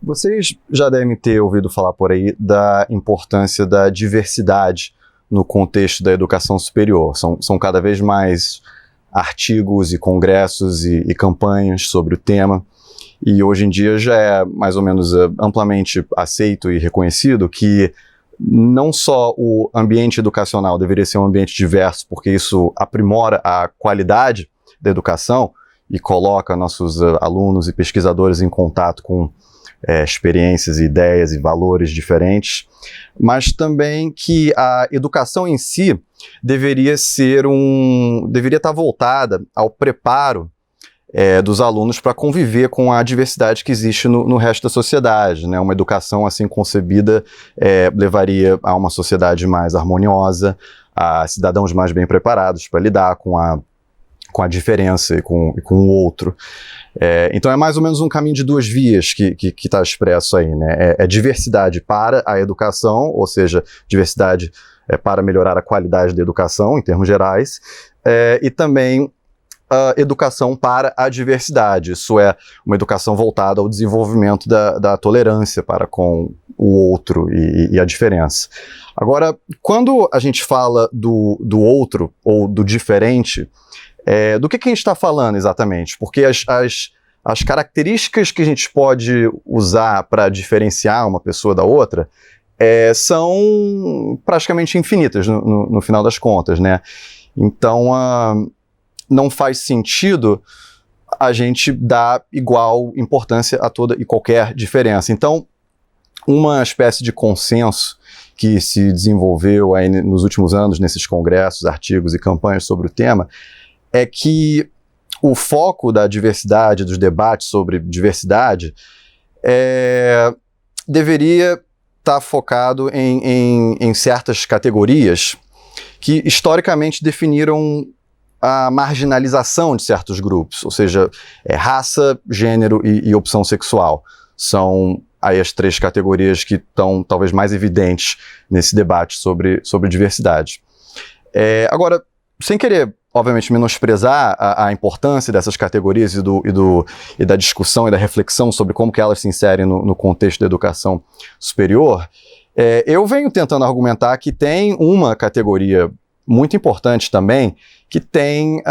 Vocês já devem ter ouvido falar por aí da importância da diversidade no contexto da educação superior. São cada vez mais artigos e congressos e campanhas sobre o tema. E hoje em dia já é mais ou menos amplamente aceito e reconhecido que não só o ambiente educacional deveria ser um ambiente diverso, porque isso aprimora a qualidade da educação e coloca nossos alunos e pesquisadores em contato com experiências, ideias e valores diferentes, mas também que a educação em si deveria estar voltada ao preparo dos alunos para conviver com a diversidade que existe no resto da sociedade, né? Uma educação assim concebida levaria a uma sociedade mais harmoniosa, a cidadãos mais bem preparados para lidar com a diferença e com o outro. Então é mais ou menos um caminho de duas vias que está expresso aí, né? É diversidade para a educação, ou seja, diversidade para melhorar a qualidade da educação em termos gerais, e também educação para a diversidade, isso é, uma educação voltada ao desenvolvimento da tolerância para com o outro e a diferença. Agora, quando a gente fala do outro ou do diferente, do que a gente está falando exatamente? Porque as características que a gente pode usar para diferenciar uma pessoa da outra são praticamente infinitas no final das contas, né? Então, não faz sentido a gente dar igual importância a toda e qualquer diferença. Então, uma espécie de consenso que se desenvolveu aí nos últimos anos nesses congressos, artigos e campanhas sobre o tema é que o foco da diversidade, dos debates sobre diversidade, deveria estar focado em certas categorias que historicamente definiram a marginalização de certos grupos, ou seja, raça, gênero e opção sexual. São aí as três categorias que estão talvez mais evidentes nesse debate sobre diversidade. Agora, sem querer, obviamente, menosprezar a importância dessas categorias e da discussão e da reflexão sobre como que elas se inserem no contexto da educação superior, eu venho tentando argumentar que tem uma categoria muito importante também, que tem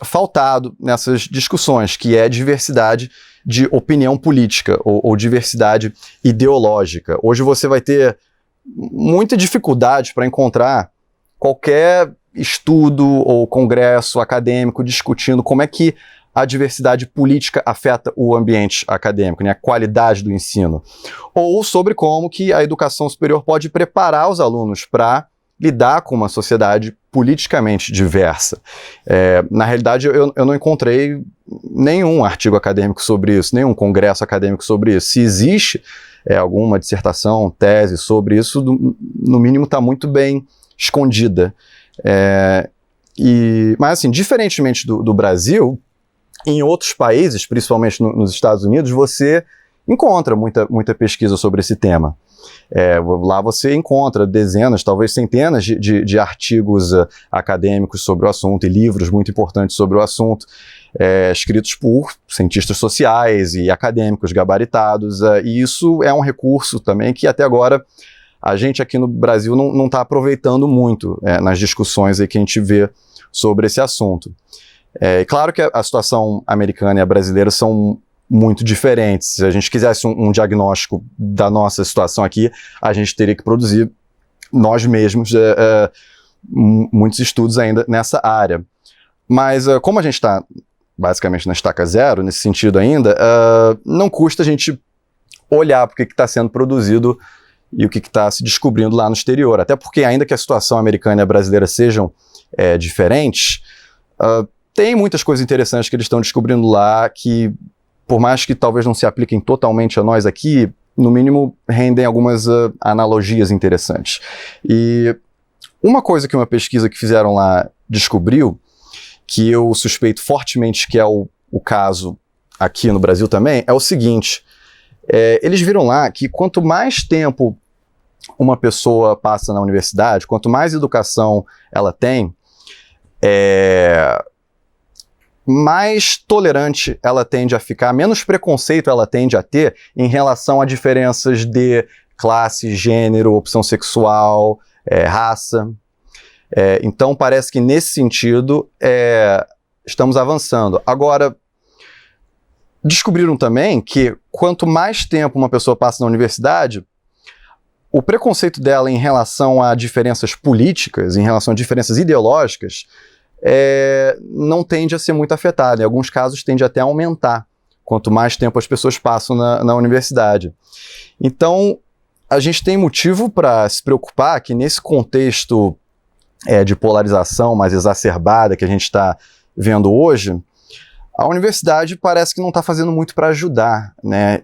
faltado nessas discussões, que é diversidade de opinião política ou diversidade ideológica. Hoje você vai ter muita dificuldade para encontrar qualquer estudo ou congresso acadêmico discutindo como é que a diversidade política afeta o ambiente acadêmico, né, a qualidade do ensino, ou sobre como que a educação superior pode preparar os alunos para lidar com uma sociedade politicamente diversa. Na realidade, eu não encontrei nenhum artigo acadêmico sobre isso, nenhum congresso acadêmico sobre isso. Se existe alguma dissertação, tese sobre isso, no mínimo está muito bem escondida. Mas, assim, diferentemente do Brasil, em outros países, principalmente nos Estados Unidos, você encontra muita pesquisa sobre esse tema. Lá você encontra dezenas, talvez centenas de artigos acadêmicos sobre o assunto e livros muito importantes sobre o assunto, escritos por cientistas sociais e acadêmicos gabaritados, e isso é um recurso também que até agora a gente aqui no Brasil não está aproveitando muito nas discussões aí que a gente vê sobre esse assunto. Claro que a situação americana e a brasileira são muito diferentes. Se a gente quisesse um diagnóstico da nossa situação aqui, a gente teria que produzir nós mesmos muitos estudos ainda nessa área. Mas como a gente está basicamente na estaca zero, nesse sentido ainda, não custa a gente olhar para o que está sendo produzido e o que está se descobrindo lá no exterior. Até porque, ainda que a situação americana e a brasileira sejam diferentes, tem muitas coisas interessantes que eles estão descobrindo lá que, por mais que talvez não se apliquem totalmente a nós aqui, no mínimo rendem algumas analogias interessantes. E uma coisa que uma pesquisa que fizeram lá descobriu, que eu suspeito fortemente que é o caso aqui no Brasil também, é o seguinte: eles viram lá que quanto mais tempo uma pessoa passa na universidade, quanto mais educação ela tem, mais tolerante ela tende a ficar, menos preconceito ela tende a ter em relação a diferenças de classe, gênero, opção sexual, raça. Então parece que nesse sentido estamos avançando. Agora, descobriram também que quanto mais tempo uma pessoa passa na universidade, o preconceito dela em relação a diferenças políticas, em relação a diferenças ideológicas, não tende a ser muito afetado. Em alguns casos tende até a aumentar, quanto mais tempo as pessoas passam na universidade. Então, a gente tem motivo para se preocupar que nesse contexto de polarização mais exacerbada que a gente está vendo hoje, a universidade parece que não está fazendo muito para ajudar, né?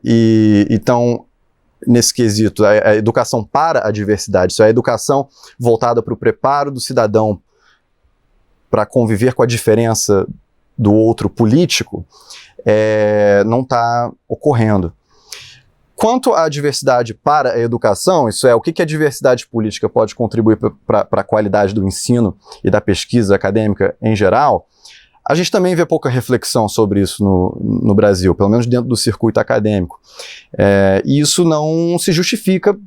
Então, nesse quesito, a educação para a diversidade, isso é a educação voltada para o preparo do cidadão para conviver com a diferença do outro político, não está ocorrendo. Quanto à diversidade para a educação, isso é, o que a diversidade política pode contribuir para a qualidade do ensino e da pesquisa acadêmica em geral, a gente também vê pouca reflexão sobre isso no Brasil, pelo menos dentro do circuito acadêmico. E isso não se justifica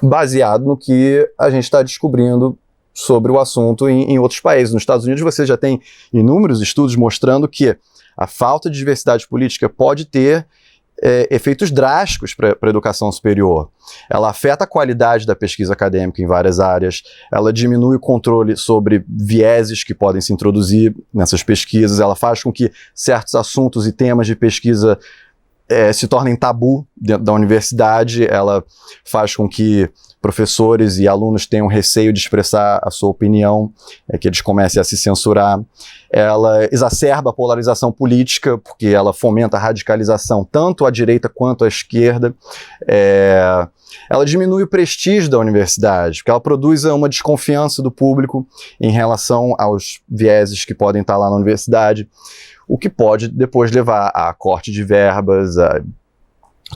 baseado no que a gente está descobrindo sobre o assunto em outros países. Nos Estados Unidos você já tem inúmeros estudos mostrando que a falta de diversidade política pode ter efeitos drásticos para a educação superior. Ela afeta a qualidade da pesquisa acadêmica em várias áreas, ela diminui o controle sobre vieses que podem se introduzir nessas pesquisas, ela faz com que certos assuntos e temas de pesquisa se tornem tabu dentro da universidade, ela faz com que professores e alunos tenham receio de expressar a sua opinião, que eles comecem a se censurar. Ela exacerba a polarização política, porque ela fomenta a radicalização tanto à direita quanto à esquerda. Ela diminui o prestígio da universidade, porque ela produz uma desconfiança do público em relação aos vieses que podem estar lá na universidade, o que pode depois levar a corte de verbas, a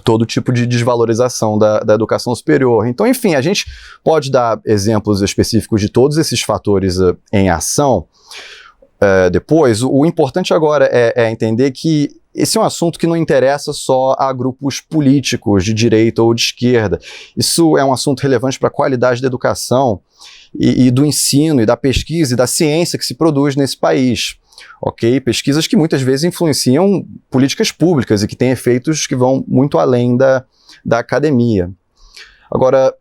todo tipo de desvalorização da educação superior. Então, enfim, a gente pode dar exemplos específicos de todos esses fatores em ação depois. O importante agora é entender que esse é um assunto que não interessa só a grupos políticos de direita ou de esquerda. Isso é um assunto relevante para a qualidade da educação e do ensino e da pesquisa e da ciência que se produz nesse país. Ok? Pesquisas que muitas vezes influenciam políticas públicas e que têm efeitos que vão muito além da academia. Agora,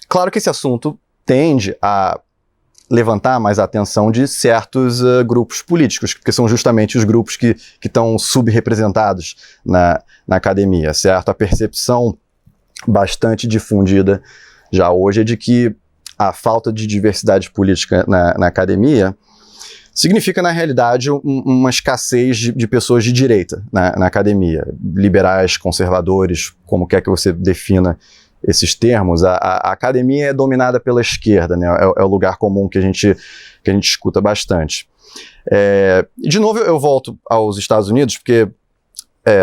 claro que esse assunto tende a levantar mais a atenção de certos grupos políticos, porque são justamente os grupos que estão subrepresentados na academia, certo? A percepção bastante difundida já hoje é de que a falta de diversidade política na academia significa, na realidade, uma escassez de pessoas de direita na academia. Liberais, conservadores, como quer que você defina esses termos, a academia é dominada pela esquerda, né? É o lugar comum que a gente escuta bastante. De novo, eu volto aos Estados Unidos, porque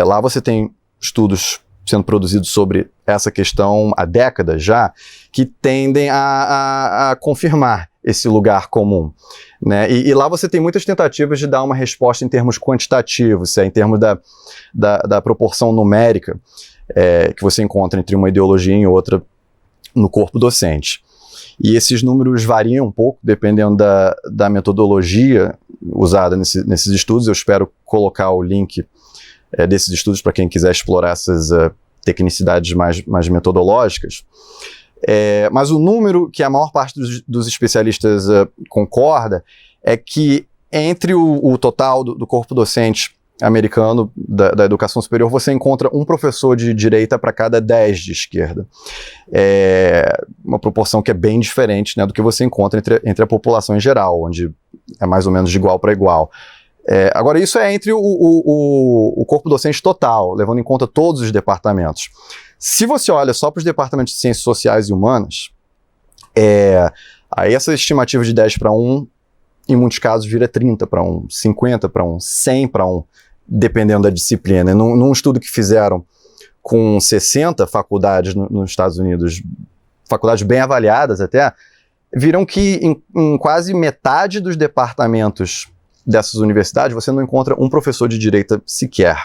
lá você tem estudos sendo produzidos sobre essa questão há décadas já, que tendem a confirmar esse lugar comum, né? E lá você tem muitas tentativas de dar uma resposta em termos quantitativos, em termos da proporção numérica que você encontra entre uma ideologia e outra no corpo docente. E esses números variam um pouco, dependendo da metodologia usada nesses estudos. Eu espero colocar o link desses estudos para quem quiser explorar essas tecnicidades mais metodológicas. Mas o número que a maior parte dos especialistas concorda é que entre o total do corpo docente americano da educação superior, você encontra um professor de direita para cada 10 de esquerda. Uma proporção que é bem diferente, né, do que você encontra entre a população em geral, onde é mais ou menos de igual para igual. Agora, isso é entre o corpo docente total, levando em conta todos os departamentos. Se você olha só para os departamentos de ciências sociais e humanas, aí essa estimativa de 10 para 1, em muitos casos, vira 30 para 1, 50 para 1, 100 para 1, dependendo da disciplina. Num estudo que fizeram com 60 faculdades nos Estados Unidos, faculdades bem avaliadas até, viram que em quase metade dos departamentos dessas universidades você não encontra um professor de direita sequer.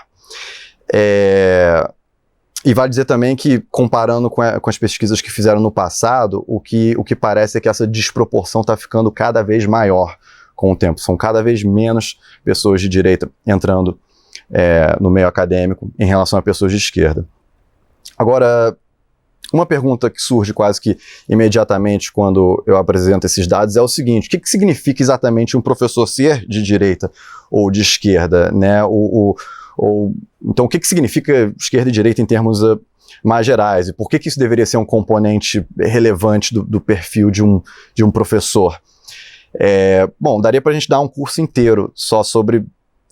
E vale dizer também que, comparando com as pesquisas que fizeram no passado, o que parece é que essa desproporção está ficando cada vez maior com o tempo. São cada vez menos pessoas de direita entrando no meio acadêmico em relação a pessoas de esquerda. Agora, uma pergunta que surge quase que imediatamente quando eu apresento esses dados é o seguinte: o que significa exatamente um professor ser de direita ou de esquerda, né? Então, o que significa esquerda e direita em termos mais gerais? E por que isso deveria ser um componente relevante do perfil de um professor? Bom, daria para a gente dar um curso inteiro só sobre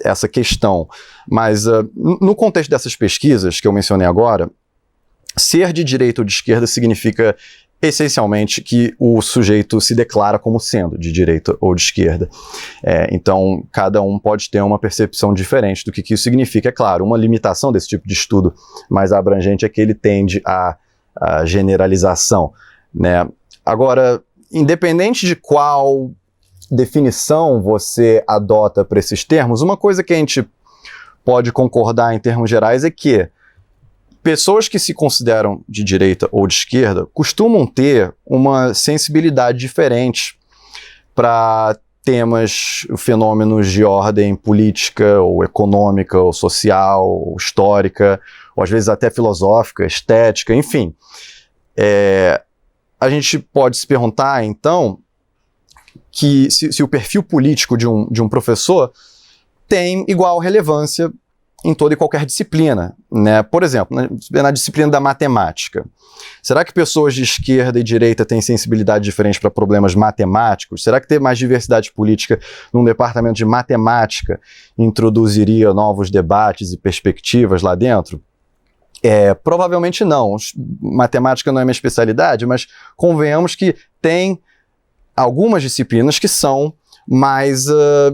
essa questão, mas no contexto dessas pesquisas que eu mencionei agora, ser de direita ou de esquerda significa essencialmente que o sujeito se declara como sendo de direita ou de esquerda. Então, cada um pode ter uma percepção diferente do que isso significa. É claro, uma limitação desse tipo de estudo mais abrangente é que ele tende à generalização, né? Agora, independente de qual definição você adota para esses termos, uma coisa que a gente pode concordar em termos gerais é que pessoas que se consideram de direita ou de esquerda costumam ter uma sensibilidade diferente para temas, fenômenos de ordem política, ou econômica, ou social, ou histórica, ou às vezes até filosófica, estética, enfim. A gente pode se perguntar, então, que se o perfil político de um professor tem igual relevância em toda e qualquer disciplina, né? Por exemplo, na disciplina da matemática. Será que pessoas de esquerda e direita têm sensibilidade diferente para problemas matemáticos? Será que ter mais diversidade política num departamento de matemática introduziria novos debates e perspectivas lá dentro? Provavelmente não. Matemática não é minha especialidade, mas convenhamos que tem algumas disciplinas que são mais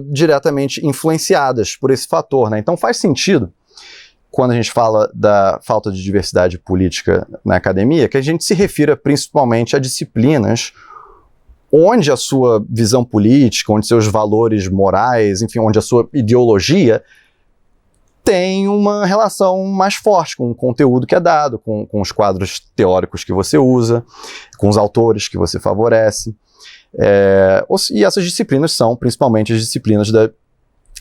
diretamente influenciadas por esse fator, né? Então faz sentido, quando a gente fala da falta de diversidade política na academia, que a gente se refira principalmente a disciplinas onde a sua visão política, onde seus valores morais, enfim, onde a sua ideologia tem uma relação mais forte com o conteúdo que é dado, com os quadros teóricos que você usa, com os autores que você favorece. E essas disciplinas são principalmente as disciplinas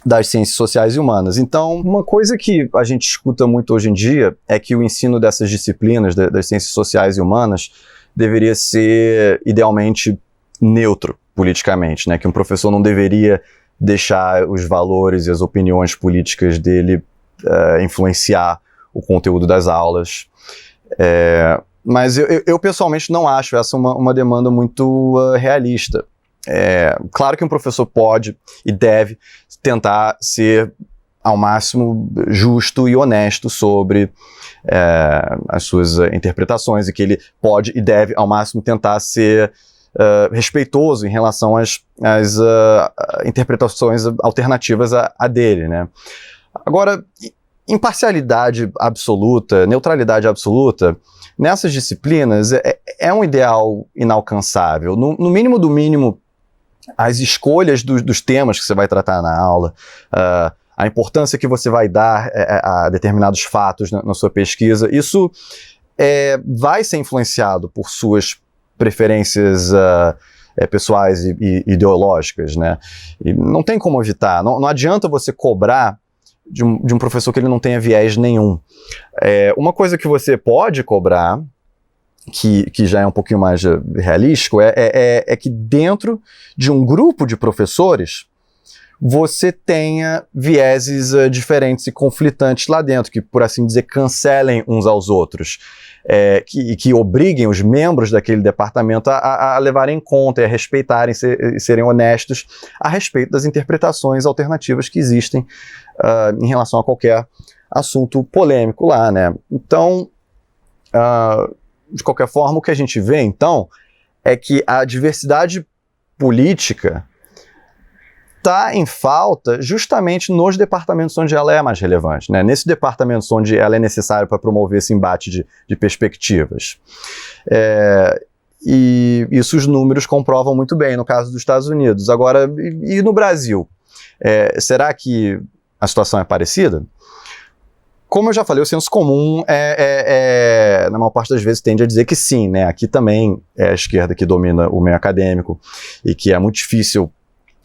das ciências sociais e humanas. Então, uma coisa que a gente escuta muito hoje em dia é que o ensino dessas disciplinas, das ciências sociais e humanas, deveria ser idealmente neutro politicamente, né? Que um professor não deveria deixar os valores e as opiniões políticas dele influenciar o conteúdo das aulas. Mas eu pessoalmente não acho essa uma demanda muito realista. Claro que um professor pode e deve tentar ser ao máximo justo e honesto sobre as suas interpretações, e que ele pode e deve ao máximo tentar ser respeitoso em relação às interpretações alternativas a dele, né? Agora, imparcialidade absoluta, neutralidade absoluta, nessas disciplinas é um ideal inalcançável. No mínimo do mínimo, as escolhas dos temas que você vai tratar na aula, a importância que você vai dar a determinados fatos na sua pesquisa, isso vai ser influenciado por suas preferências pessoais e ideológicas, né? E não tem como evitar. Não adianta você cobrar de um professor que ele não tenha viés nenhum. Uma coisa que você pode cobrar, que já é um pouquinho mais realístico, é que dentro de um grupo de professores você tenha vieses diferentes e conflitantes lá dentro, que, por assim dizer, cancelem uns aos outros, que obriguem os membros daquele departamento a levarem em conta e a respeitarem e serem honestos a respeito das interpretações alternativas que existem em relação a qualquer assunto polêmico lá, né? Então, de qualquer forma, o que a gente vê, então, é que a diversidade política está em falta justamente nos departamentos onde ela é mais relevante, né? Nesses departamentos onde ela é necessária para promover esse embate de perspectivas. E isso os números comprovam muito bem no caso dos Estados Unidos. Agora, e no Brasil? Será que a situação é parecida? Como eu já falei, o senso comum, na maior parte das vezes, tende a dizer que sim, né? Aqui também é a esquerda que domina o meio acadêmico e que é muito difícil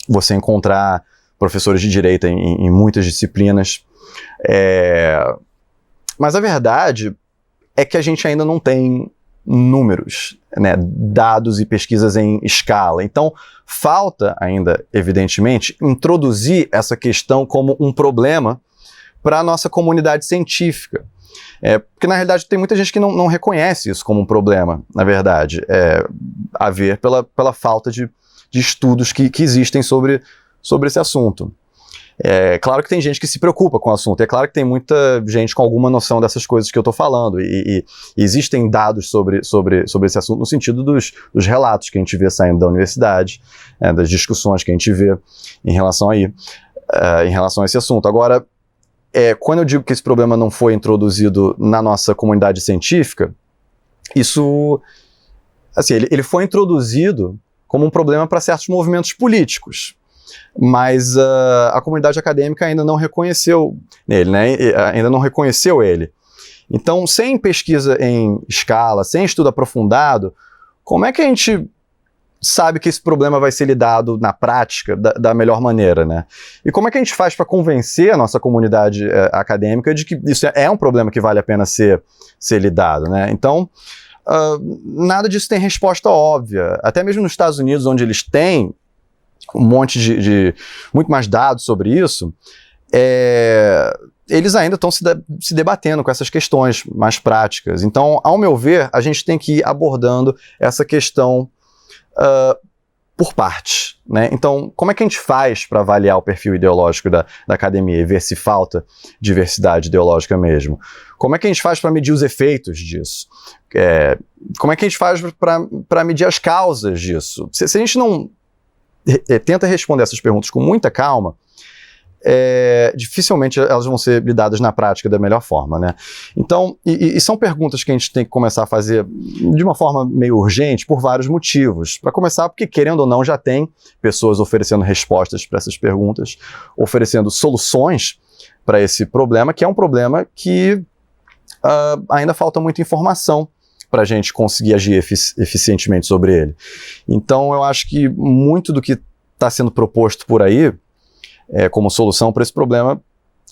você encontrar professores de direita em muitas disciplinas. Mas a verdade é que a gente ainda não tem números, né, dados e pesquisas em escala. Então, falta ainda, evidentemente, introduzir essa questão como um problema para a nossa comunidade científica. Porque, na realidade, tem muita gente que não reconhece isso como um problema, na verdade, a ver pela falta de estudos que existem sobre esse assunto. Claro que tem gente que se preocupa com o assunto, é claro que tem muita gente com alguma noção dessas coisas que eu estou falando, e existem dados sobre esse assunto no sentido dos relatos que a gente vê saindo da universidade, das discussões que a gente vê em relação a esse assunto. Agora, quando eu digo que esse problema não foi introduzido na nossa comunidade científica, isso, assim, ele foi introduzido como um problema para certos movimentos políticos, mas a comunidade acadêmica ainda não reconheceu ele, né? Ainda não reconheceu ele. Então, sem pesquisa em escala, sem estudo aprofundado, como é que a gente sabe que esse problema vai ser lidado na prática da melhor maneira, né? E como é que a gente faz para convencer a nossa comunidade acadêmica de que isso é um problema que vale a pena ser lidado, né? Então, nada disso tem resposta óbvia. Até mesmo nos Estados Unidos, onde eles têm um monte de muito mais dados sobre isso, eles ainda estão se debatendo com essas questões mais práticas. Então, ao meu ver, a gente tem que ir abordando essa questão por partes, né? Então, como é que a gente faz para avaliar o perfil ideológico da academia e ver se falta diversidade ideológica mesmo? Como é que a gente faz para medir os efeitos disso? Como é que a gente faz para medir as causas disso? Se a gente não tenta responder essas perguntas com muita calma, dificilmente elas vão ser lidadas na prática da melhor forma, né? Então, e são perguntas que a gente tem que começar a fazer de uma forma meio urgente por vários motivos. Para começar, porque querendo ou não, já tem pessoas oferecendo respostas para essas perguntas, oferecendo soluções para esse problema, que é um problema que ainda falta muita informação para a gente conseguir agir eficientemente sobre ele. Então, eu acho que muito do que está sendo proposto por aí, como solução para esse problema,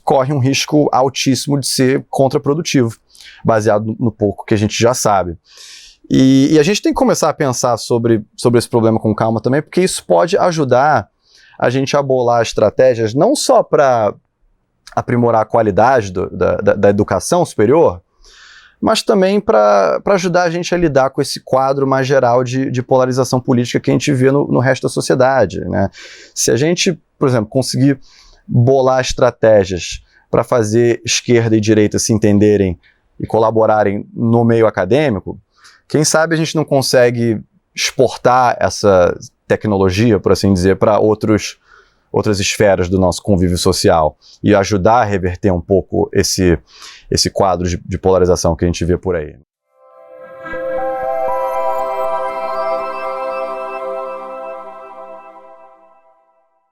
corre um risco altíssimo de ser contraprodutivo, baseado no pouco que a gente já sabe. E a gente tem que começar a pensar sobre esse problema com calma também, porque isso pode ajudar a gente a bolar estratégias não só para aprimorar a qualidade da educação superior, mas também para ajudar a gente a lidar com esse quadro mais geral de polarização política que a gente vê no resto da sociedade, né? Se a gente, por exemplo, conseguir bolar estratégias para fazer esquerda e direita se entenderem e colaborarem no meio acadêmico, quem sabe a gente não consegue exportar essa tecnologia, por assim dizer, para outras esferas do nosso convívio social e ajudar a reverter um pouco esse quadro de polarização que a gente vê por aí.